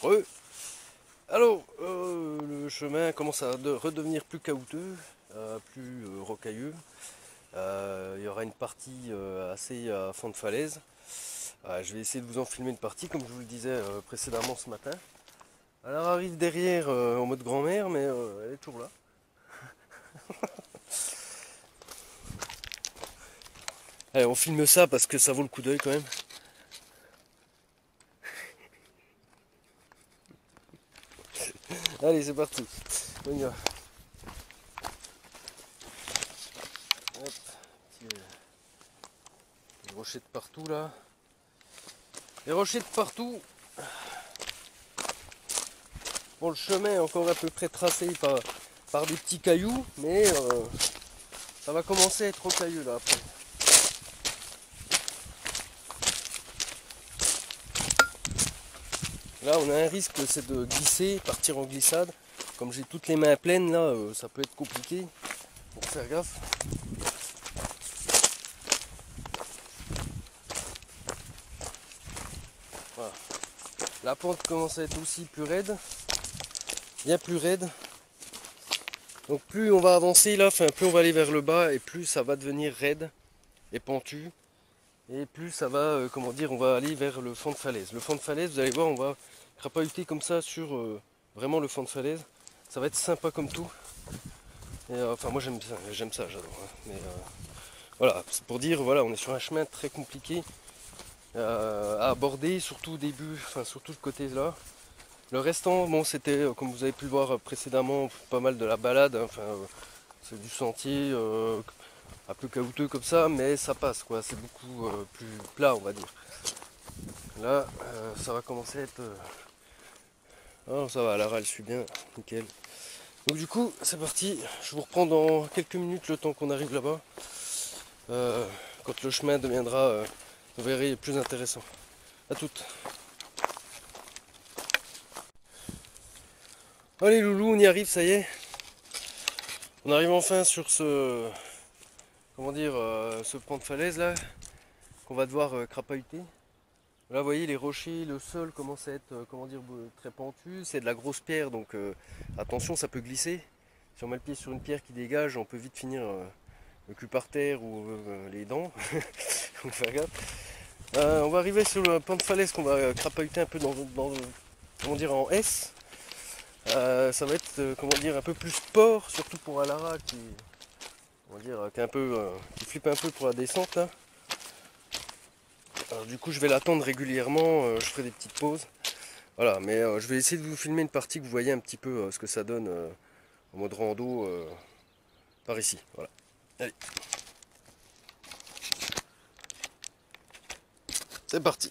Re. Alors, le chemin commence à redevenir plus caouteux, plus rocailleux. Il y aura une partie assez à fond de falaise. Je vais essayer de vous en filmer une partie, comme je vous le disais précédemment ce matin. Elle arrive derrière en mode grand-mère, mais elle est toujours là. Allez, on filme ça parce que ça vaut le coup d'œil quand même. Allez, c'est parti. On y va. Hop, des rochers de partout là. Des rochers de partout. Bon, le chemin est encore à peu près tracé par des petits cailloux, mais ça va commencer à être rocailleux là après. Là, on a un risque, c'est de glisser, partir en glissade. Comme j'ai toutes les mains pleines là, ça peut être compliqué. Faut faire gaffe. Voilà. La pente commence à être aussi plus raide, bien plus raide. Donc plus on va avancer là, plus on va aller vers le bas et plus ça va devenir raide et pentu. Et plus ça va, comment dire, on va aller vers le fond de falaise. Le fond de falaise, vous allez voir, on va crapahuter comme ça sur vraiment le fond de falaise. Ça va être sympa comme tout. Et, enfin moi j'aime ça, j'adore. Hein. Mais voilà, c'est pour dire, voilà, on est sur un chemin très compliqué à aborder, surtout au début, enfin surtout le côté là. Le restant, bon, c'était, comme vous avez pu le voir précédemment, pas mal de la balade. Hein, enfin, c'est du sentier un peu caouteux comme ça, mais ça passe quoi. C'est beaucoup plus plat, on va dire. Là, ça va commencer à être. Oh, ça va, la râle suit bien, nickel. Donc du coup, c'est parti. Je vous reprends dans quelques minutes le temps qu'on arrive là-bas. Quand le chemin deviendra, vous verrez, plus intéressant. À toutes. Allez loulou, on y arrive, ça y est. On arrive enfin sur ce, comment dire, ce pan de falaise là, qu'on va devoir crapahuter. Là, vous voyez, les rochers, le sol commence à être, comment dire, très pentu. C'est de la grosse pierre, donc attention, ça peut glisser. Si on met le pied sur une pierre qui dégage, on peut vite finir le cul par terre ou les dents. Faut faire gaffe. On va arriver sur le pan de falaise qu'on va crapahuter un peu comment dire, en S. Ça va être, comment dire, un peu plus sport, surtout pour Alara qui, on va dire, qui est un peu, qui flippe un peu pour la descente là. Alors, du coup, je vais l'attendre régulièrement, je ferai des petites pauses. Voilà, mais je vais essayer de vous filmer une partie que vous voyez un petit peu ce que ça donne en mode rando par ici. Voilà. Allez, c'est parti.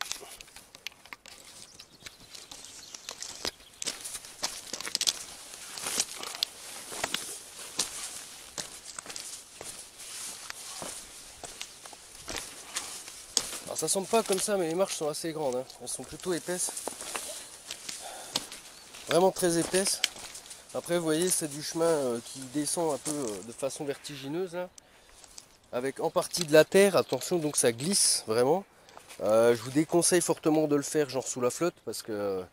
Alors ça semble pas comme ça, mais les marches sont assez grandes. Hein. Elles sont plutôt épaisses. Vraiment très épaisses. Après, vous voyez, c'est du chemin qui descend un peu de façon vertigineuse. Là, avec en partie de la terre. Attention, donc ça glisse vraiment. Je vous déconseille fortement de le faire genre sous la flotte parce que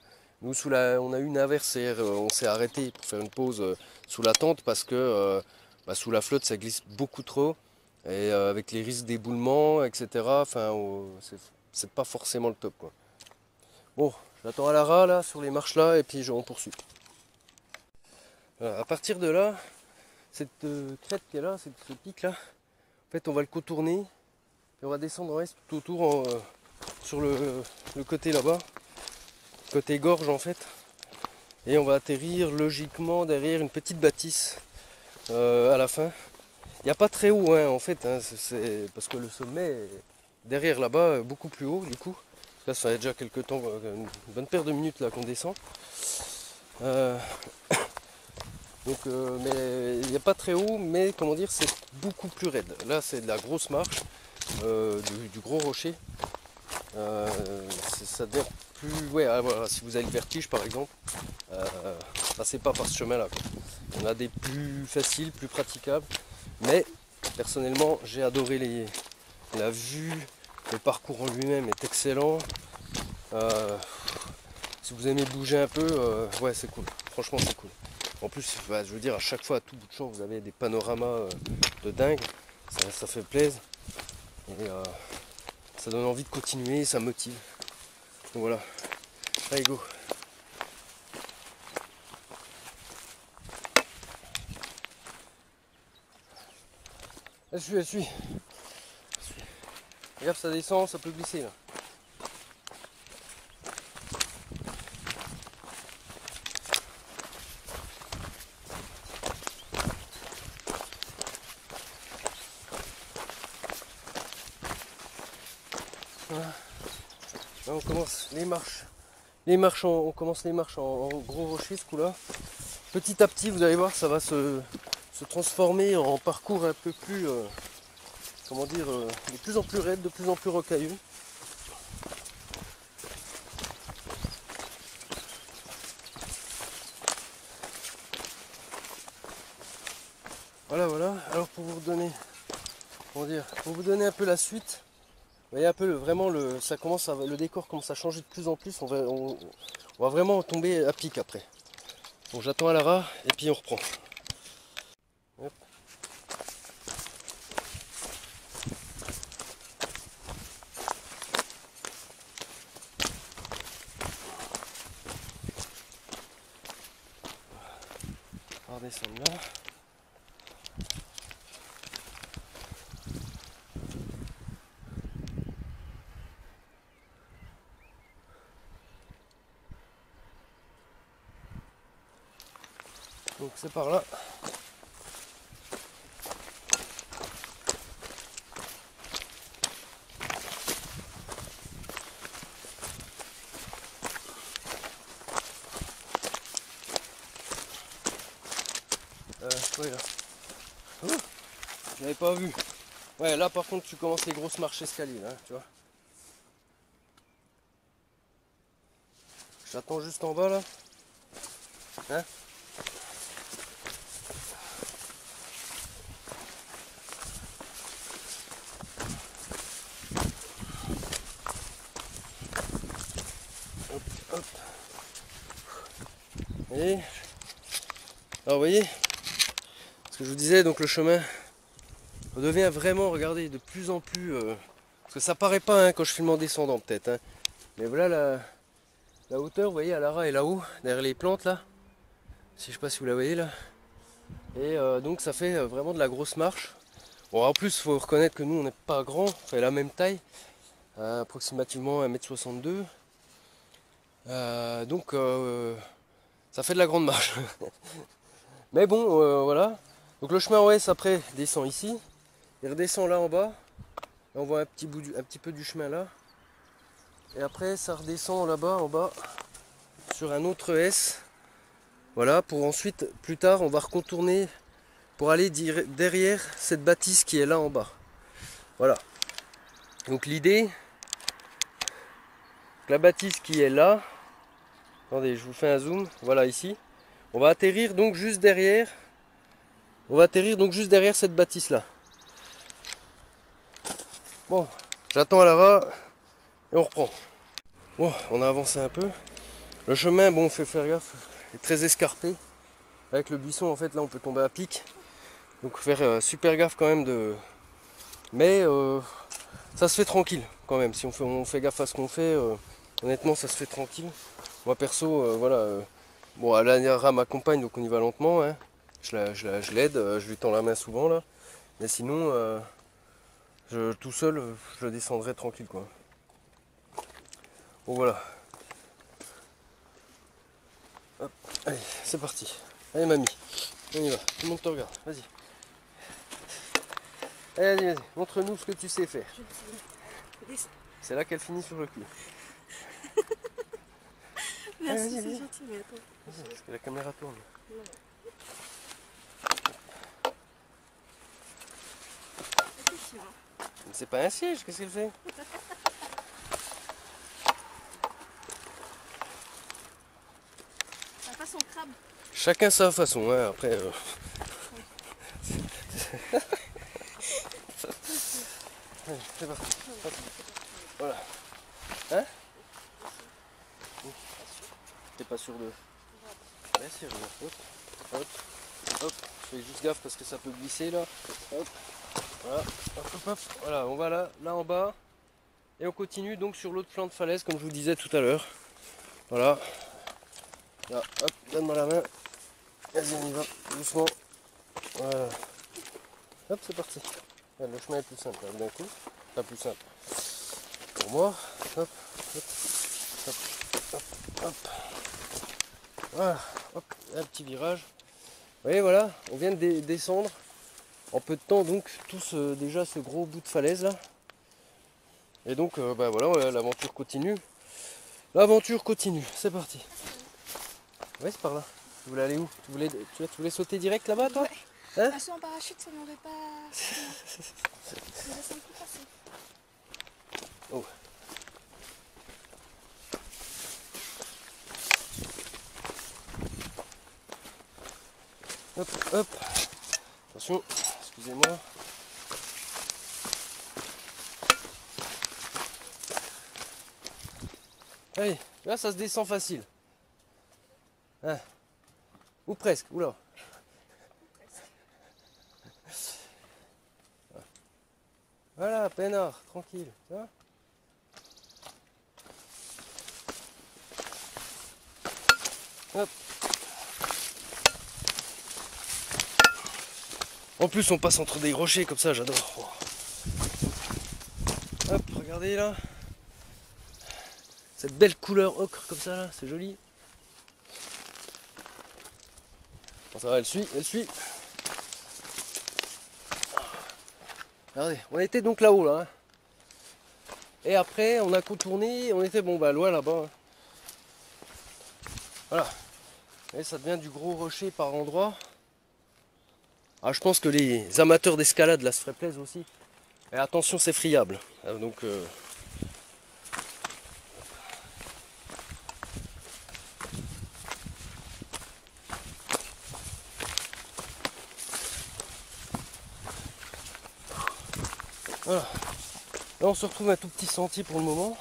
nous on a eu une averse et on s'est arrêté pour faire une pause sous la tente parce que sous la flotte ça glisse beaucoup trop et avec les risques d'éboulement etc. Enfin c'est pas forcément le top quoi. Bon, j'attends à Lara là sur les marches là et puis on poursuit. Voilà, à partir de là, cette crête qui est là, ce pic là, en fait on va le contourner et on va descendre en est tout autour sur le côté là-bas, côté gorge en fait, et on va atterrir logiquement derrière une petite bâtisse à la fin. Il n'y a pas très haut hein, en fait, hein, c'est parce que le sommet est derrière là-bas, beaucoup plus haut du coup. Là ça fait déjà quelques temps, une bonne paire de minutes là qu'on descend. Euh, mais il n'y a pas très haut, mais comment dire, c'est beaucoup plus raide. Là c'est de la grosse marche, du gros rocher. Ça devient plus. Ouais, voilà, si vous avez le vertige par exemple, passez pas par ce chemin là. On a des plus faciles, plus praticables, mais personnellement j'ai adoré la vue, le parcours en lui-même est excellent. Si vous aimez bouger un peu, ouais c'est cool, franchement c'est cool. En plus, bah, je veux dire, à chaque fois, à tout bout de champ, vous avez des panoramas de dingue, ça fait plaisir. Et ça donne envie de continuer, ça motive. Donc voilà, allez go. Elle suit. Regarde, ça descend, ça peut glisser là. Voilà. Là on commence les marches. On commence les marches en gros rocher ce coup-là. Petit à petit, vous allez voir, ça va se transformer en parcours un peu plus, comment dire, de plus en plus raide, de plus en plus rocailleux. Voilà, voilà. Alors pour vous donner, comment dire, pour vous donner un peu la suite, vous voyez un peu vraiment ça commence le décor commence à changer de plus en plus. On va vraiment tomber à pic après. Donc j'attends à Lara et puis on reprend. Hop. On va redescendre là. Donc c'est par là. Ouais, là. Oh, je l'avais pas vu. Ouais, là par contre tu commences les grosses marches escaliers là, tu vois. J'attends juste en bas là. Hein? Hop, hop. Et alors vous voyez, ce que je vous disais, donc le chemin devient vraiment, regardez, de plus en plus. Parce que ça paraît pas hein, quand je filme en descendant peut-être. Hein, mais voilà la hauteur, vous voyez, Lara est là-haut, derrière les plantes là. Si je sais pas si vous la voyez là. Et donc ça fait vraiment de la grosse marche. Bon en plus il faut reconnaître que nous on n'est pas grand, on fait la même taille, approximativement 1m62. Donc ça fait de la grande marche. Mais bon voilà. Donc le chemin ouest après descend ici. Il redescend là en bas. Là, on voit un petit peu du chemin là. Et après ça redescend là-bas en bas sur un autre S. Voilà, pour ensuite, plus tard, on va recontourner pour aller derrière cette bâtisse qui est là en bas. Voilà. Donc l'idée, la bâtisse qui est là, attendez, je vous fais un zoom, voilà ici. On va atterrir donc juste derrière. On va atterrir donc juste derrière cette bâtisse là. Bon, j'attends à Lara et on reprend. Bon, on a avancé un peu. Le chemin, bon, fait faire gaffe, est très escarpé. Avec le buisson, en fait, là, on peut tomber à pic. Donc faire super gaffe quand même de. Mais ça se fait tranquille quand même. Si on fait gaffe à ce qu'on fait, honnêtement, ça se fait tranquille. Moi perso, voilà. Bon, Lara m'accompagne, donc on y va lentement. Hein. Je l'aide, je lui tends la main souvent là. Mais sinon, tout seul, je descendrai tranquille quoi. Bon voilà. Hop, allez, c'est parti. Allez mamie, on y va. Tout le monde te regarde. Vas-y. Allez, vas-y, montre-nous ce que tu sais faire. C'est là qu'elle finit sur le cul. Merci, c'est gentil, mais attends. Parce que la caméra tourne. C'est pas un siège, qu'est-ce qu'elle fait? La façon crabe. Chacun sa façon, hein, après. Allez, c'est parti. Voilà. Hein? T'es pas sûr de... Ouais, c'est rien. Hop, hop, hop. Je fais juste gaffe parce que ça peut glisser là. Hop, voilà, hop, hop, hop. Voilà, on va là en bas. Et on continue donc sur l'autre flanc de falaise comme je vous disais tout à l'heure. Voilà. Là, hop, donne-moi la main. Vas-y, on y va, doucement. Voilà. Hop, c'est parti. Le chemin est plus simple là, d'un coup. Pas plus simple. Pour moi. Hop, hop, hop, hop, hop. Voilà, hop, un petit virage. Vous voyez, voilà, on vient de descendre en peu de temps donc tous déjà ce gros bout de falaise là. Et donc bah voilà, l'aventure continue. L'aventure continue, c'est parti. Ouais, c'est par là. Tu voulais aller où? Tu voulais sauter direct là-bas toi? Ouais. Hein? Passer en parachute, ça m'aurait pas... Ça m'aurait semblé plus facile. Oh. Hop, hop. Attention, excusez-moi. Allez, là ça se descend facile. Hein. Ou presque, oula. Voilà, peinard, tranquille. Tu vois. Hop. En plus on passe entre des rochers comme ça, j'adore. Oh. Hop, regardez là. Cette belle couleur ocre comme ça là, c'est joli. Bon, ça va, elle suit, elle suit. Regardez, on était donc là-haut là. Hein. Et après on a contourné, on était bon bah loin là-bas. Hein. Voilà. Et ça devient du gros rocher par endroits. Ah, je pense que les amateurs d'escalade là se feraient plaisir aussi. Et attention, c'est friable. Donc voilà. Là on se retrouve à un tout petit sentier pour le moment.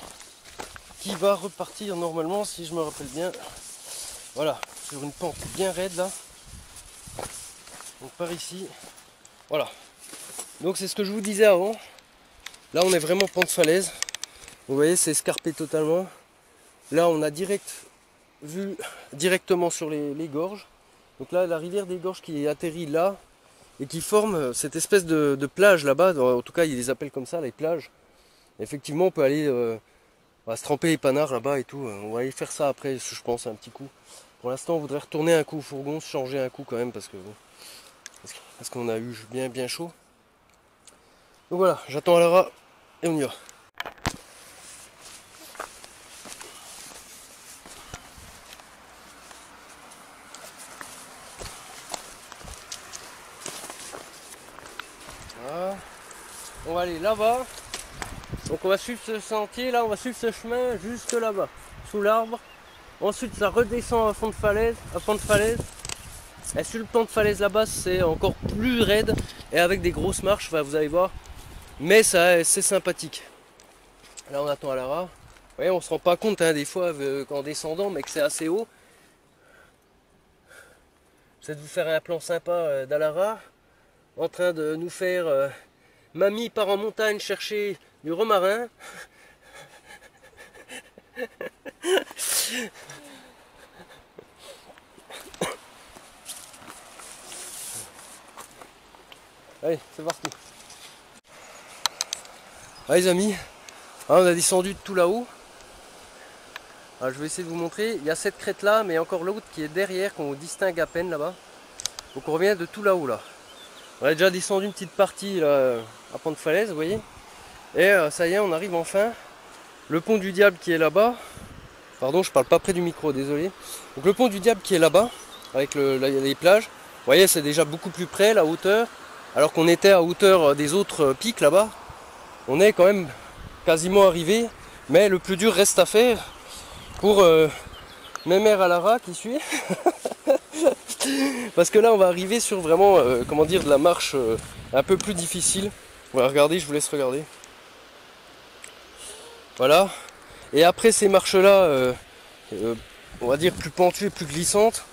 Qui va repartir normalement si je me rappelle bien. Voilà, sur une pente bien raide là. Donc par ici. Voilà. Donc c'est ce que je vous disais avant. Là on est vraiment pente falaise. Vous voyez, c'est escarpé totalement. Là on a vu directement sur les gorges. Donc là la rivière des gorges qui atterrit là et qui forme cette espèce de plage là-bas. En tout cas ils les appellent comme ça, les plages. Effectivement on peut aller on va se tremper les panards là-bas et tout. On va aller faire ça après, je pense, un petit coup. Pour l'instant on voudrait retourner un coup au fourgon, se changer un coup quand même parce qu'on a eu bien chaud. Donc voilà, j'attends Lara et on y va. Voilà. On va aller là-bas. Donc on va suivre ce sentier là, on va suivre ce chemin juste là-bas, sous l'arbre. Ensuite ça redescend à fond de falaise, Et sur le plan de falaise là-bas c'est encore plus raide et avec des grosses marches, enfin, vous allez voir. Mais ça c'est sympathique. Là on attend Lara. Vous voyez, on se rend pas compte hein, des fois qu'en descendant, mais que c'est assez haut. J'essaie de vous faire un plan sympa d'Alara en train de nous faire mamie part en montagne chercher du romarin. Allez, c'est parti. Allez les amis, on a descendu de tout là-haut. Je vais essayer de vous montrer. Il y a cette crête là, mais encore l'autre qui est derrière, qu'on distingue à peine là-bas. Donc on revient de tout là-haut là. On a déjà descendu une petite partie là, à pente falaise, vous voyez. Et ça y est, on arrive enfin. Le pont du diable qui est là-bas. Pardon, je parle pas près du micro, désolé. Donc le pont du diable qui est là-bas, avec les plages. Vous voyez, c'est déjà beaucoup plus près, la hauteur. Alors qu'on était à hauteur des autres pics là-bas. On est quand même quasiment arrivé. Mais le plus dur reste à faire pour mes mères à Lara qui suit. Parce que là, on va arriver sur vraiment, comment dire, de la marche un peu plus difficile. Voilà, regardez, je vous laisse regarder. Voilà. Et après ces marches-là, on va dire plus pentue et plus glissante,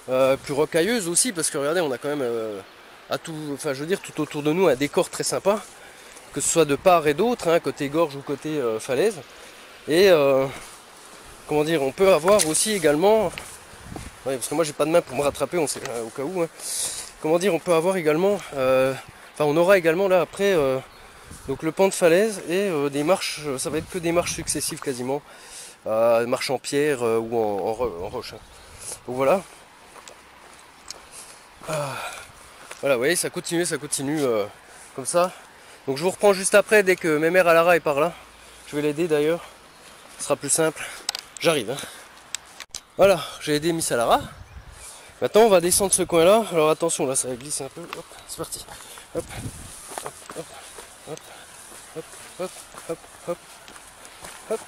plus rocailleuse aussi, parce que regardez, on a quand même enfin je veux dire tout autour de nous un décor très sympa, que ce soit de part et d'autre, hein, côté gorge ou côté falaise. Et comment dire, on peut avoir aussi également, ouais, parce que moi j'ai pas de main pour me rattraper, on sait, au cas où, hein. Comment dire, on peut avoir également, enfin on aura également là après donc le pan de falaise et des marches, ça va être que des marches successives quasiment, marches en pierre ou en roche, hein. Donc voilà. Voilà, vous voyez, ça continue comme ça. Donc je vous reprends juste après, dès que Mémère Alara est par là. Je vais l'aider d'ailleurs, ce sera plus simple. J'arrive, hein. Voilà, j'ai aidé Miss Alara. Maintenant on va descendre ce coin là. Alors attention, là ça glisse un peu. Hop, c'est parti. Hop, hop, hop, hop, hop, hop, hop, hop, hop, hop.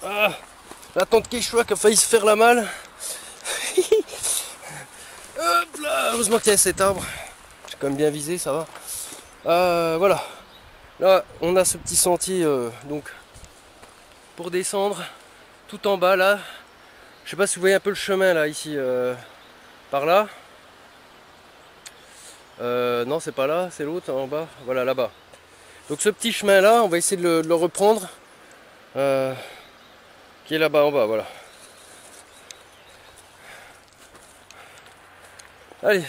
Ah, la tante Quechua qui a failli se faire la malle. Hop là, heureusement qu'il y a cet arbre. J'ai quand même bien visé, ça va. Voilà. Là, on a ce petit sentier donc pour descendre tout en bas là. Je sais pas si vous voyez un peu le chemin là ici par là. Non, c'est pas là, c'est l'autre en bas. Voilà, là-bas. Donc ce petit chemin là, on va essayer de le reprendre. Qui est là-bas en bas, voilà. Allez.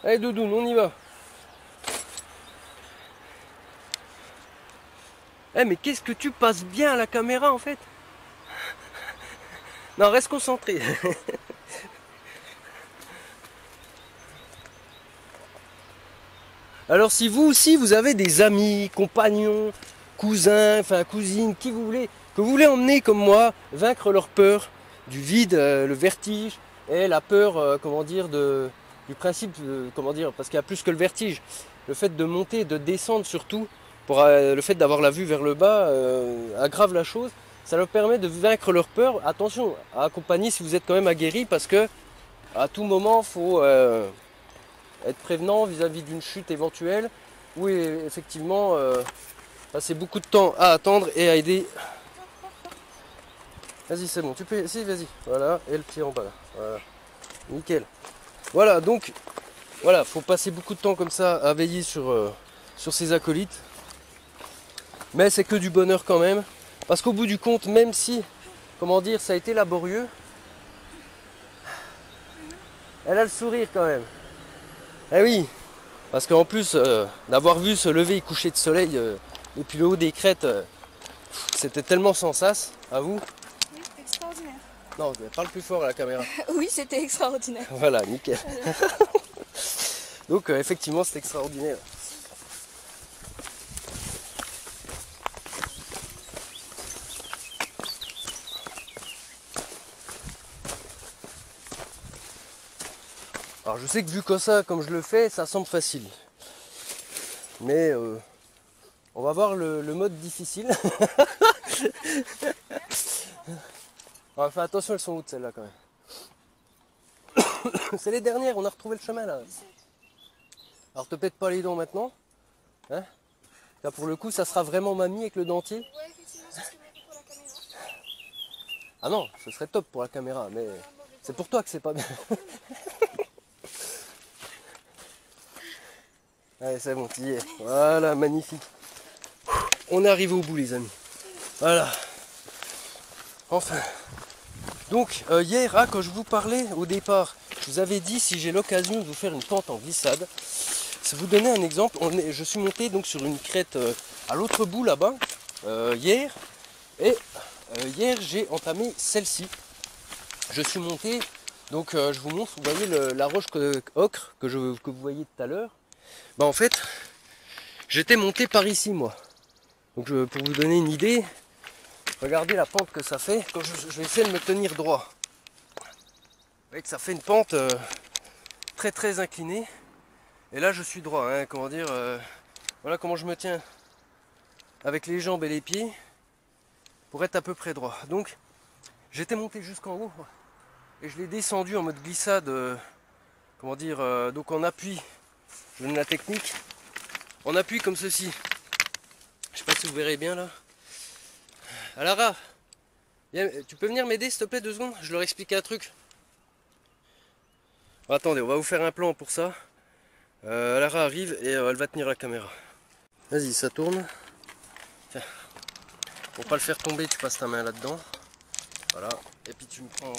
Allez Doudoune, on y va. Eh mais qu'est-ce que tu passes bien à la caméra en fait. Non, reste concentré. Alors si vous aussi vous avez des amis, compagnons, cousins, enfin cousines, qui vous voulez, que vous voulez emmener comme moi, vaincre leur peur du vide, le vertige et la peur, comment dire, du principe, comment dire, parce qu'il y a plus que le vertige, le fait de monter, de descendre surtout, pour le fait d'avoir la vue vers le bas aggrave la chose. Ça leur permet de vaincre leur peur. Attention, à accompagner si vous êtes quand même aguerri, parce que à tout moment, il faut être prévenant vis-à-vis d'une chute éventuelle, ou effectivement passer beaucoup de temps à attendre et à aider. Vas-y, c'est bon, tu peux. Si, vas-y. Voilà, et le pied en bas là. Voilà. Nickel. Voilà, donc, voilà, faut passer beaucoup de temps comme ça à veiller sur ses acolytes. Mais c'est que du bonheur quand même. Parce qu'au bout du compte, même si, comment dire, ça a été laborieux, elle a le sourire quand même. Eh oui, parce qu'en plus d'avoir vu se lever et coucher de soleil depuis le haut des crêtes, c'était tellement sans sas, à vous. Oui, extraordinaire. Non, parle plus fort à la caméra. Oui, c'était extraordinaire. Voilà, nickel. Donc effectivement, c'est extraordinaire. Alors je sais que vu comme ça, comme je le fais, ça semble facile. Mais on va voir le mode difficile. Alors, fais attention, elles sont hautes celles-là quand même. C'est les dernières, on a retrouvé le chemin là. Alors te pète pas les dents maintenant. Hein, là pour le coup, ça sera vraiment mamie avec le dentier. Ouais, effectivement, c'est ce que j'ai pour la caméra. Ah non, ce serait top pour la caméra, mais c'est pour toi que c'est pas bien. Allez, c'est bon, tu y es. Voilà, magnifique. On est arrivé au bout, les amis. Voilà. Enfin. Donc, hier, quand je vous parlais au départ, je vous avais dit si j'ai l'occasion de vous faire une pente en glissade. Si vous donner un exemple, je suis monté donc sur une crête à l'autre bout là-bas, hier. Et hier, j'ai entamé celle-ci. Je suis monté, donc je vous montre, vous voyez la roche ocre que vous voyez tout à l'heure. Bah en fait, j'étais monté par ici moi. Donc pour vous donner une idée, regardez la pente que ça fait quand je vais essayer de me tenir droit. Vous voyez que ça fait une pente très très inclinée. Et là je suis droit, hein, comment dire, voilà comment je me tiens avec les jambes et les pieds pour être à peu près droit. Donc j'étais monté jusqu'en haut et je l'ai descendu en mode glissade, comment dire, donc en appui. Je donne la technique. On appuie comme ceci. Je sais pas si vous verrez bien là. Alara, tu peux venir m'aider s'il te plaît 2 secondes? Je leur explique un truc. Bon, attendez, on va vous faire un plan pour ça. Alara arrive et elle va tenir la caméra. Vas-y, ça tourne. Tiens. Pour pas le faire tomber, tu passes ta main là-dedans. Voilà. Et puis tu me prends.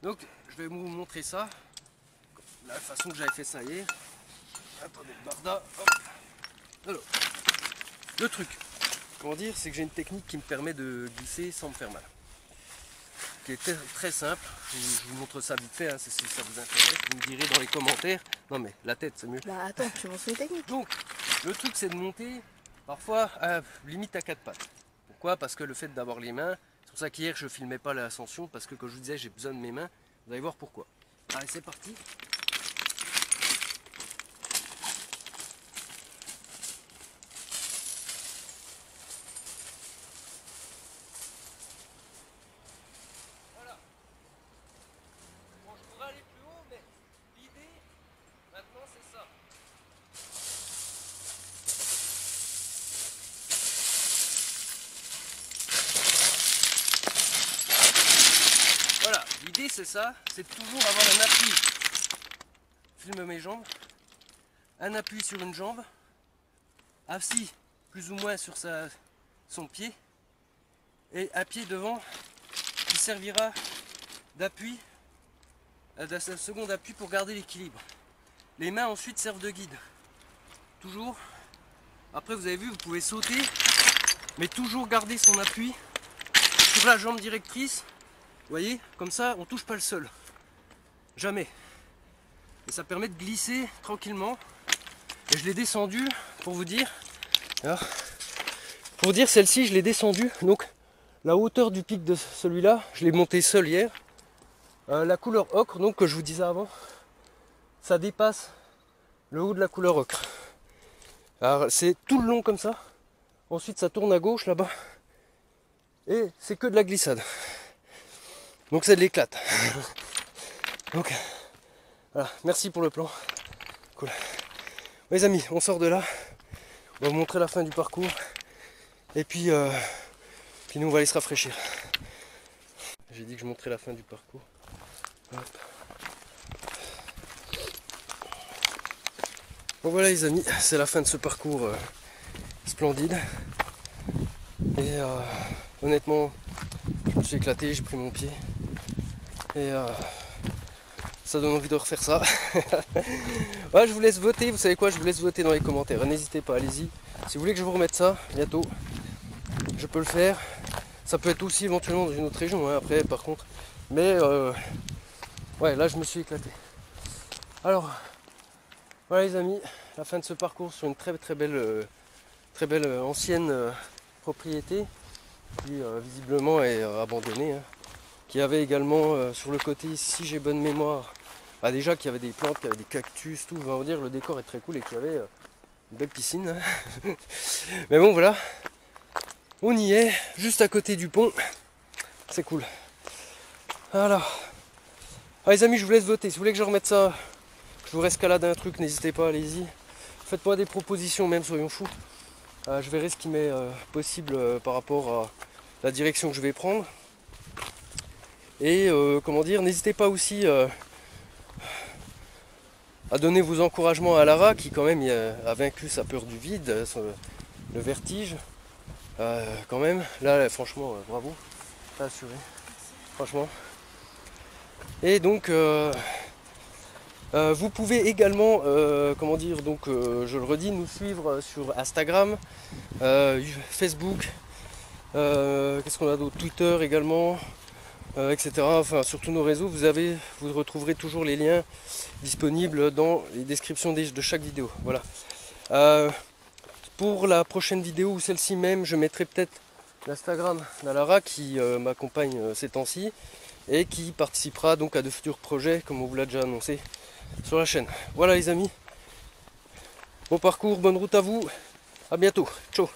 Donc, je vais vous montrer ça. La façon que j'avais fait ça hier. Attendez, Barda. Hop. Alors, le truc, comment dire, c'est que j'ai une technique qui me permet de glisser sans me faire mal. Qui est très simple. Je vous montre ça vite fait, hein, si ça vous intéresse. Vous me direz dans les commentaires. Non mais la tête, c'est mieux. Bah attends, tu montres les techniques. Donc, le truc, c'est de monter parfois limite à 4 pattes. Pourquoi? Parce que le fait d'avoir les mains, c'est pour ça qu'hier je filmais pas l'ascension, parce que comme je vous disais, j'ai besoin de mes mains. Vous allez voir pourquoi. Allez, c'est parti. Voilà. Bon, je pourrais aller plus haut, mais l'idée, maintenant, c'est ça. Voilà, l'idée c'est ça, c'est de toujours avoir un appui. Filme mes jambes. Un appui sur une jambe. Assis plus ou moins sur son pied. Et un pied devant qui servira d'appui, d'un second appui pour garder l'équilibre. Les mains ensuite servent de guide. Toujours. Après vous avez vu, vous pouvez sauter, mais toujours garder son appui sur la jambe directrice. Vous voyez, comme ça, on touche pas le sol. Jamais. Et ça permet de glisser tranquillement. Et je l'ai descendu, pour vous dire. Alors, pour vous dire, celle-ci, je l'ai descendue. Donc, la hauteur du pic de celui-là, je l'ai monté seul hier. La couleur ocre, donc, que je vous disais avant, ça dépasse le haut de la couleur ocre. Alors, c'est tout le long comme ça. Ensuite, ça tourne à gauche, là-bas. Et c'est que de la glissade. Donc c'est de l'éclate. Donc voilà, merci pour le plan. Cool. Les amis, on sort de là. On va vous montrer la fin du parcours. Et puis, puis nous on va aller se rafraîchir. J'ai dit que je montrais la fin du parcours. Hop. Bon voilà les amis, c'est la fin de ce parcours splendide. Et honnêtement, je me suis éclaté, j'ai pris mon pied. Et ça donne envie de refaire ça. Ouais, je vous laisse voter, vous savez quoi, je vous laisse voter dans les commentaires. N'hésitez pas, allez-y. Si vous voulez que je vous remette ça, bientôt, je peux le faire. Ça peut être aussi éventuellement dans une autre région, hein, après par contre. Mais ouais, là je me suis éclaté. Alors, voilà les amis, la fin de ce parcours sur une très belle ancienne propriété qui visiblement est abandonnée. Hein. Qui avait également sur le côté, si j'ai bonne mémoire, bah déjà qu'il y avait des plantes, qu'il y avait des cactus, tout, on va dire le décor est très cool et qu'il y avait une belle piscine. Hein. Mais bon voilà, on y est, juste à côté du pont, c'est cool. Voilà. Ah, les amis, je vous laisse voter, si vous voulez que je remette ça, je vous rescalade un truc, n'hésitez pas, allez-y. Faites-moi des propositions, même soyons fous. Je verrai ce qui m'est possible par rapport à la direction que je vais prendre. Et comment dire, n'hésitez pas aussi à donner vos encouragements à Lara qui quand même a vaincu sa peur du vide, le vertige. Quand même, là franchement bravo, t'as assuré, franchement. Et donc vous pouvez également, comment dire, donc je le redis, nous suivre sur Instagram, Facebook, qu'est-ce qu'on a d'autre, Twitter également. Etc. Enfin, sur tous nos réseaux, vous retrouverez toujours les liens disponibles dans les descriptions de chaque vidéo. Voilà. Pour la prochaine vidéo ou celle-ci même, je mettrai peut-être l'Instagram d'Alara qui m'accompagne ces temps-ci et qui participera donc à de futurs projets, comme on vous l'a déjà annoncé sur la chaîne. Voilà les amis. Bon parcours, bonne route à vous. À bientôt. Ciao.